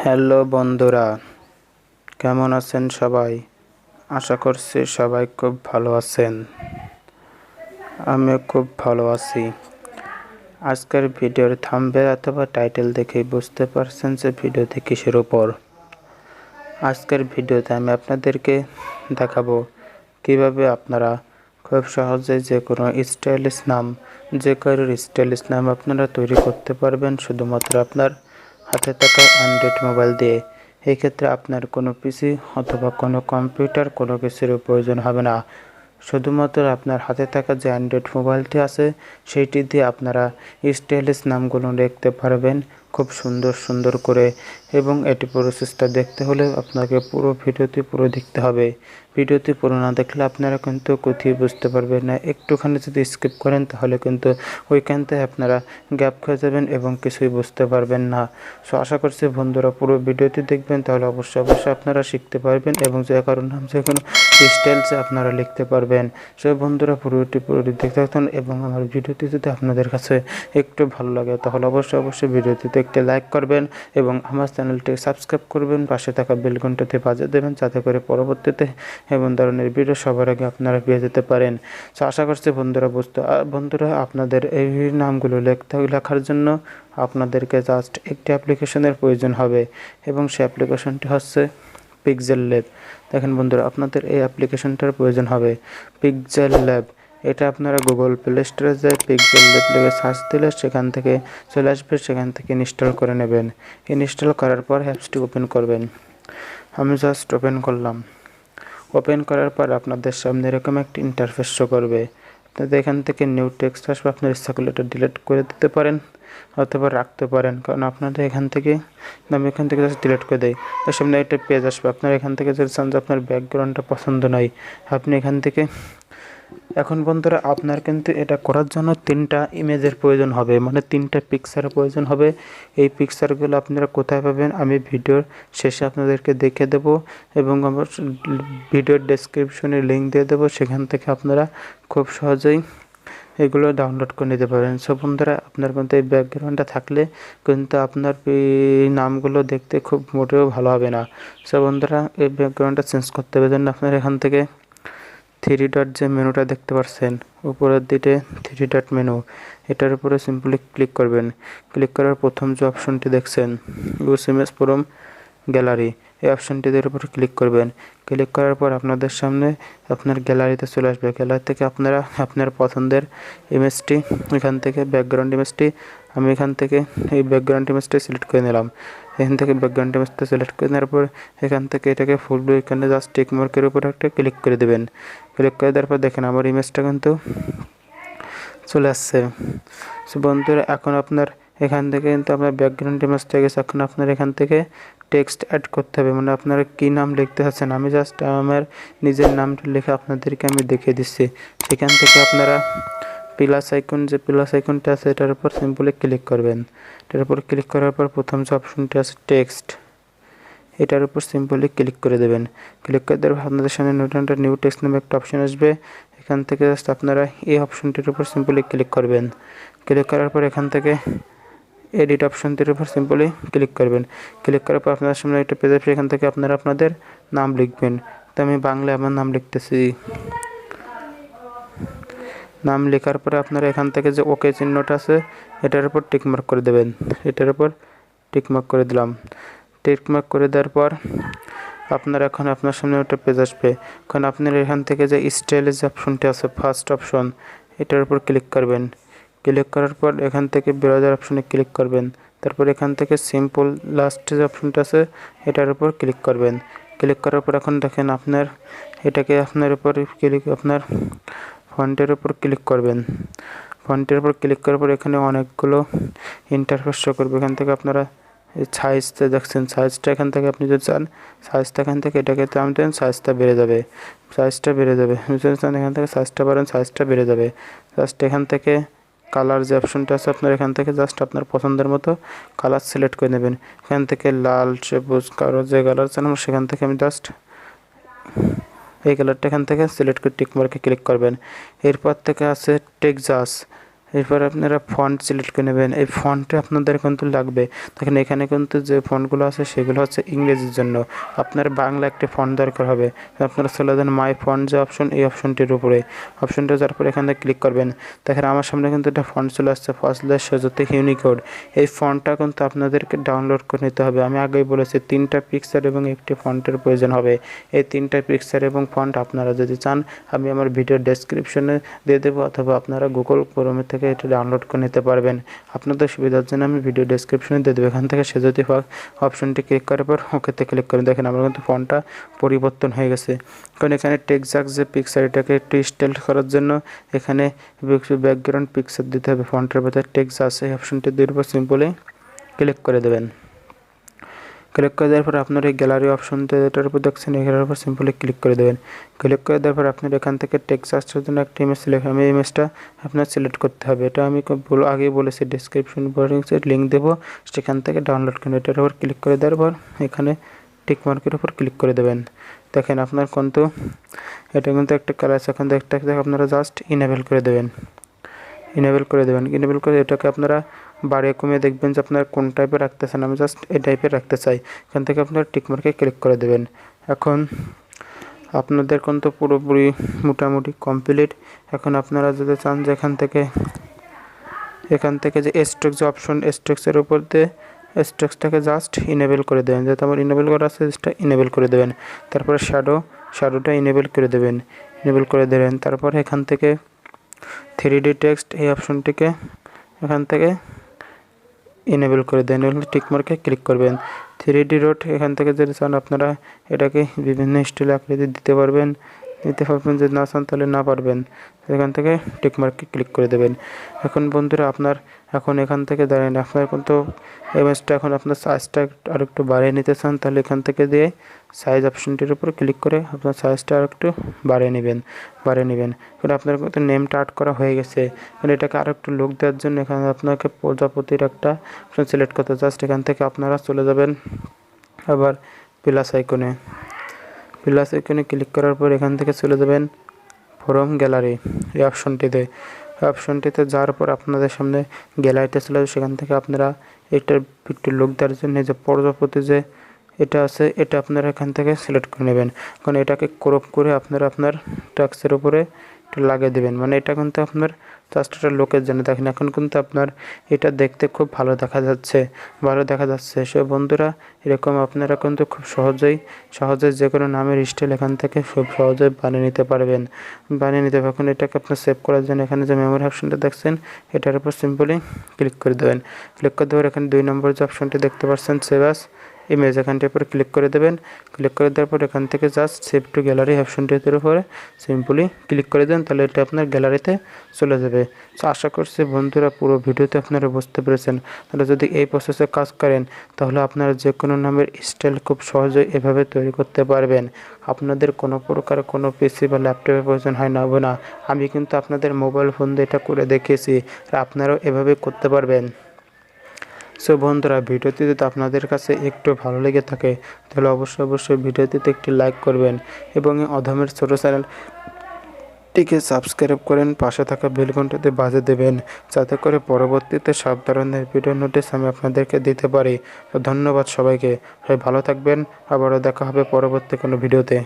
Hello বন্ধুরা, কেমন আছেন সবাই? আশা করছি সবাই খুব ভালো আছেন। আমিও খুব ভালো আছি। আজকের ভিডিওর থাম্বনেল অথবা টাইটেল দেখেই বুঝতে পারছেন যে ভিডিওটি কিসের উপর। আজকের ভিডিওতে আমি আপনাদেরকে দেখাবো কিভাবে আপনারা খুব সহজে যে কোনো স্টাইলিশ নাম আপনারা তৈরি করতে পারবেন শুধুমাত্র আপনার হাতে থাকা অ্যান্ড্রয়েড মোবাইল দিয়ে। এই ক্ষেত্রে আপনার কোনো পিসি অথবা কোনো কম্পিউটার কোনো কিছুর প্রয়োজন হবে না। শুধুমাত্র আপনার হাতে থাকা যে অ্যান্ড্রয়েড মোবাইলটি আছে সেইটি দিয়ে আপনারা স্টাইলিশ নামগুলো লিখতে পারবেন খুব সুন্দর করে। এবং এটি প্রসেসটা দেখতে হলে আপনাকে পুরো দেখতে হবে। ভিডিওটি পুরো না দেখলে আপনারা কিন্তু কোথায় বুঝতে পারবেন না। একটুখানি যদি স্কিপ করেন তাহলে কিন্তু ওইখান থেকে আপনারা গ্যাপ খেয়ে যাবেন এবং কিছুই বুঝতে পারবেন না। সো আশা করছি বন্ধুরা পুরো ভিডিওটি দেখবেন, তাহলে অবশ্যই আপনারা শিখতে পারবেন এবং যে কারো নাম যে কোনো স্টাইলসে আপনারা লিখতে পারবেন। সো বন্ধুরা পুরোটি দেখতে থাকুন এবং আমার ভিডিওটি যদি আপনাদের কাছে একটু ভালো লাগে তাহলে অবশ্যই ভিডিওটিতে একটি লাইক করবেন এবং আমার চ্যানেলটি সাবস্ক্রাইব করবেন, পাশে থাকা বেল ঘন্টাতে বাজিয়ে দেবেন যাতে করে পরবর্তীতে এমন ধরনের ভিডিও সবার আগে আপনারা পেয়ে যেতে পারেন। সো আশা করছি বন্ধুরা আপনাদের এই নামগুলো লেখার জন্য আপনাদেরকে জাস্ট একটি অ্যাপ্লিকেশনের প্রয়োজন হবে এবং সেই অ্যাপ্লিকেশনটি হচ্ছে পিক্সেল ল্যাব। দেখেন বন্ধুরা, আপনাদের এই অ্যাপ্লিকেশনটার প্রয়োজন হবে পিক্সেল ল্যাব। এটা আপনারা গুগল প্লে স্টোরে যায় পিক্সেল ল্যাব লিখে সার্চ দিলে সেখান থেকে চলে আসবে, সেখান থেকে ইনস্টল করে নেবেন। ইনস্টল করার পর অ্যাপসটি ওপেন করবেন। আমি জাস্ট ওপেন করলাম। ওপেন করার পর আপনাদের সামনে এরকম একটি ইন্টারফেস শো করবে। আপনাদের এখান থেকে নিউ টেক্সট আসবে, আপনার ইচ্ছা করলে এটা ডিলিট করে দিতে পারেন অথবা রাখতে পারেন, কারণ আপনাদের এখান থেকে আমি এখান থেকে জাস্ট ডিলিট করে দিই। তার সামনে একটা পেজ আসবে, আপনার এখান থেকে যদি চান যে আপনার ব্যাকগ্রাউন্ডটা পছন্দ নয় আপনি এখান থেকে। এখন বন্ধুরা আপনার কিন্তু এটা করার জন্য 3টা ইমেজের প্রয়োজন হবে, মানে 3টা পিকচারের প্রয়োজন হবে। এই পিকচারগুলো আপনারা কোথায় পাবেন আমি ভিডিওর শেষে আপনাদেরকে দেখে দেব এবং আমার ভিডিওর ডেসক্রিপশনে লিঙ্ক দিয়ে দেবো, সেখান থেকে আপনারা খুব সহজেই এগুলো ডাউনলোড করে নিতে পারেন। সো বন্ধুরা আপনার কিন্তু এই ব্যাকগ্রাউন্ডটা থাকলে কিন্তু আপনার নামগুলো দেখতে খুব মোটেও ভালো হবে না। সো বন্ধুরা এই ব্যাকগ্রাউন্ডটা চেঞ্জ করতে হবে জন্য আপনার এখান থেকে 3 ডট যে মেনুটা দেখতে পাচ্ছেন উপরের দিকে 3 ডট মেনু, এটার উপরে সিম্পলি ক্লিক করবেন। ক্লিক করার প্রথম যে অপশনটি দেখছেন ইউজ ইমেজ ফ্রম গ্যালারি, এই অপশনটির উপরে ক্লিক করবেন। ক্লিক করার পর আপনাদের সামনে আপনার গ্যালারিতে চলে আসবে। গ্যালারি থেকে আপনারা আপনার পছন্দের ইমেজটি এখান থেকে ব্যাকগ্রাউন্ড ইমেজটি আমি এখান থেকে এই ব্যাকগ্রাউন্ড ইমেজটি সিলেক্ট করে নিলাম। এখান থেকে ব্যাকগ্রাউন্ড ইমেজটা সিলেক্ট করে নেওয়ার পর এখান থেকে এটাকে ফুল এখানে জাস্ট টিক মার্কের উপরে একটা ক্লিক করে দেবেন। ক্লিক করে দেওয়ার পর দেখেন আমার ইমেজটা কিন্তু চলে আসছে। সো বন্ধুরা এখন আপনার এখান থেকে কিন্তু আপনার ব্যাকগ্রাউন্ড ইমেজ থেকে এখন আপনার এখান থেকে টেক্সট অ্যাড করতে হবে, মানে আপনারা কী নাম লিখতে চাচ্ছেন। আমি জাস্ট আমার নিজের নামটা লিখে আপনাদেরকে আমি দেখিয়ে দিচ্ছি। সেখান থেকে আপনারা প্লাস আইকনটা আছে এটার উপর সিম্পলি ক্লিক করবেন। এটার উপর ক্লিক করার পর প্রথম যে অপশনটি আছে টেক্সট, এটার উপর সিম্পলি ক্লিক করে দেবেন। ক্লিক করে দেওয়ার আপনাদের সামনে নিউ টেক্সট নামে একটা অপশন আসবে। এখান থেকে জাস্ট আপনারা এই অপশনটির উপর সিম্পলি ক্লিক করবেন। ক্লিক করার পর এখান থেকে এডিট অপশনটির উপর সিম্পলি ক্লিক করবেন। ক্লিক করার পর আপনাদের সামনে একটা পেজ আসবে, এখান থেকে আপনারা আপনাদের নাম লিখবেন। তো আমি বাংলায় আমার নাম লিখতেছি। নাম লেখার পরে আপনারা এখান থেকে যে ওকে চিহ্নটা আছে এটার উপর টিকমার্ক করে দেবেন। এটার উপর টিকমার্ক করে দিলাম। টিকমার্ক করে দেওয়ার পর আপনারা এখন আপনার সামনে একটা পেজ আসবে। কারণ আপনার এখান থেকে যে স্টাইলের যে অপশনটি আছে ফার্স্ট অপশন, এটার উপর ক্লিক করবেন। ক্লিক করার পর এখান থেকে ব্রাউজার অপশনে ক্লিক করবেন। তারপর এখান থেকে সিম্পল লাস্ট যে অপশনটা আছে এটার উপর ক্লিক করবেন। ক্লিক করার পর এখন দেখেন আপনার এটাকে আপনার উপর আপনার ফন্টের উপর ক্লিক করবেন। ফন্টের উপর ক্লিক করার পর এখানে অনেকগুলো ইন্টারফেস শো করবে। এখান থেকে আপনারা সাইজটা দেখছেন, সাইজটা এখান থেকে আপনি যদি চান সাইজটা এখান থেকে এটাকে চান দেন সাইজটা বেড়ে যাবে। যদি চান এখান থেকে সাইজটা বাড়ান সাইজটা বেড়ে যাবে। জাস্ট এখান থেকে কালার যে অপশনটা আছে আপনার এখান থেকে জাস্ট আপনার পছন্দের মতো কালার সিলেক্ট করে নেবেন। এখান থেকে লাল সবুজ কারো যে কালার চান সেখান থেকে আমি জাস্ট এই কালারটা এখান থেকে সিলেক্ট করে টিক মার্কে ক্লিক করবেন। এরপর থেকে আছে টেক্সাস, এরপর আপনারা ফন্ট সিলেক্ট করে নেবেন। এই ফন্টটা আপনাদের কিন্তু লাগবে। দেখেন এখানে কিন্তু যে ফন্টগুলো আছে সেগুলো হচ্ছে ইংরেজির জন্য, আপনার বাংলা একটা ফন্ট দরকার হবে। আপনারা চলে যান মাই ফন্ট যে অপশন, এই অপশনটির উপরে, অপশনটা যাওয়ার পর এখানে ক্লিক করবেন। দেখেন আমার সামনে কিন্তু একটা ফন্ট চলে আসছে, ফজলে সজতে ইউনিকোড। এই ফন্টটা কিন্তু আপনাদেরকে ডাউনলোড করে নিতে হবে। আমি আগেই বলেছি 3টা পিকচার এবং একটি ফন্টের প্রয়োজন হবে। এই 3টা পিকচার এবং ফন্ট আপনারা যদি চান আমি আমার ভিডিও ডেসক্রিপশনে দিয়ে দেবো, অথবা আপনারা গুগল ক্রোমে থেকে এটা ডাউনলোড করে নিতে পারবেন। আপনাদের সুবিধার জন্য আমি ভিডিও ডেসক্রিপশনে দিয়ে দেবো। এখান থেকে সে যদি অপশনটি ক্লিক করার পর ওকেতে ক্লিক করে দেখেন আমার কিন্তু ফন্টটা পরিবর্তন হয়ে গেছে। কারণ এখানে টেক্সাট যে পিকচার, এটাকে একটু স্টাইল করার জন্য এখানে ব্যাকগ্রাউন্ড পিকচার দিতে হবে। ফন্টের ভেতরে টেক্সট আছে, এই অপশনটি দিয়ে উপর সিম্পলি ক্লিক করে দেবেন। ক্লিক করে দেওয়ার পর আপনার এই গ্যালারি অপশনটা যেটার উপর দেখছেন এটার উপর সিম্পলি ক্লিক করে দেবেন। ক্লিক করে দেওয়ার পর আপনার এখান থেকে টেক্সট আসার জন্য একটা ইমেজ সিলেক্ট, আমি ইমেজটা আপনার সিলেক্ট করতে হবে। এটা আমি আগেই বলেছি ডিসক্রিপশন বক্সে লিঙ্ক দেবো, সেখান থেকে ডাউনলোড করে এটার উপর ক্লিক করে দেওয়ার পর এখানে টিক মার্কের উপর ক্লিক করে দেবেন। দেখেন আপনার কিন্তু এটা কিন্তু একটা কালার আছে, এখন একটা আপনারা জাস্ট ইনেবল করে দেবেন। ইনেবল করে এটাকে আপনারা বাড়িয়ে কমিয়ে দেখবেন যে আপনারা কোন টাইপের রাখতে চান। আমি জাস্ট এই টাইপের রাখতে চাই। এখান থেকে আপনারা টিকমার্কে ক্লিক করে দেবেন। এখন আপনাদের কিন্তু পুরোপুরি মোটামুটি কমপ্লিট। এখন আপনারা যদি চান যে এখান থেকে যে স্ট্রোক যে অপশন, স্ট্রোকসের উপর দিয়ে স্ট্রোকসটাকে জাস্ট ইনেবল করে দেবেন। যেহেতু আমার ইনেবল করা আছে সেটা ইনেবল করে দেবেন। তারপরে শ্যাডোটা ইনেবল করে দেবেন। তারপর এখান থেকে 3D টেক্সট এই অপশনটিকে এখান থেকে ইনেবল করে দেন, টিকমার্কে ক্লিক করবেন। 3D ডট এখান থেকে যদি চান আপনারা এটাকে বিভিন্ন স্টাইলে আকৃতি দিতে পারবেন, যদি না চান তাহলে না পারবেন। এখান থেকে টিকমার্কে ক্লিক করে দেবেন। এখন বন্ধুরা এখন এখান থেকে দাঁড়ান, আপনার কিন্তু ইমেজটা এখন আপনার সাইজটা আরেকটু বাড়িয়ে নিতে চান তাহলে এখান থেকে দিয়ে সাইজ অপশনটির উপর ক্লিক করে আপনার সাইজটা আরেকটু বাড়িয়ে নেবেন। এখন আপনার কিন্তু নেমটা আর্ট করা হয়ে গেছে। এখন এটাকে আরেকটু লুক দেওয়ার জন্য এখানে আপনাকে প্রজাপতির একটা অপশন সিলেক্ট করতে, জাস্ট এখান থেকে আপনারা চলে যাবেন আবার প্লাস আইকনে ক্লিক করার পর এখান থেকে চলে যাবেন ফ্রম গ্যালারি এই অপশনটিতে যাওয়ার পর আপনাদের সামনে গ্যালারিতে চলে যাবে। সেখান থেকে আপনারা এটার একটু লুক দেওয়ার জন্য যে প্রজাপতি যে এটা আছে এটা আপনারা এখান থেকে সিলেক্ট করে নেবেন। কারণ এটাকে ক্রপ করে আপনারা আপনার টাস্কের উপরে একটু লাগিয়ে দেবেন, মানে এটা কিন্তু আপনার জাস্ট একটা লোকের জন্য। দেখেন এখন কিন্তু আপনার এটা দেখতে খুব ভালো দেখা যাচ্ছে। সব বন্ধুরা এরকম আপনারা কিন্তু খুব সহজেই যে কোনো নামের স্টাইল এখান থেকে খুব সহজেই বানিয়ে নিতে পারবেন। এখন এটাকে আপনার সেভ করার জন্য এখানে যে মেমোরি অপশনটা দেখছেন এটার উপর সিম্পলি ক্লিক করে দেবেন। এখানে 2 নম্বর যে অপশনটি দেখতে পাচ্ছেন সেভ অ্যাজ ইমেজ, এখানটির উপরে ক্লিক করে দেবেন। ক্লিক করে দেওয়ার পর এখান থেকে জাস্ট সেভ টু গ্যালারি অপশনটির উপরে সিম্পলি ক্লিক করে দেন, তাহলে এটা আপনার গ্যালারিতে চলে যাবে। সো আশা করছি বন্ধুরা পুরো ভিডিওতে আপনারা বুঝতে পেরেছেন। তাহলে যদি এই প্রসেসে কাজ করেন তাহলে আপনারা যে কোনো নামের স্টাইল খুব সহজেই এভাবে তৈরি করতে পারবেন। আপনাদের কোনো প্রকার কোনো পিসি বা ল্যাপটপের প্রয়োজন হয় না। আমি কিন্তু আপনাদের মোবাইল ফোন দিয়ে এটা করে দেখিয়েছি, আর আপনারাও এভাবে করতে পারবেন। সো বন্ধুরা ভিডিওটি যদি আপনাদের কাছে একটু ভালো লেগে থাকে তাহলে অবশ্যই ভিডিওটিতে একটি লাইক করবেন এবং অধমের ছোট চ্যানেলটিকে সাবস্ক্রাইব করেন, পাশে থাকা বেল ঘন্টাতে বাজিয়ে দেবেন, যাতে করে পরবর্তীতে সব ধরনের ভিডিও নোটিশ আমি আপনাদেরকে দিতে পারি। তো ধন্যবাদ সবাইকে, সবাই ভালো থাকবেন, আবারও দেখা হবে পরবর্তী কোনো ভিডিওতে।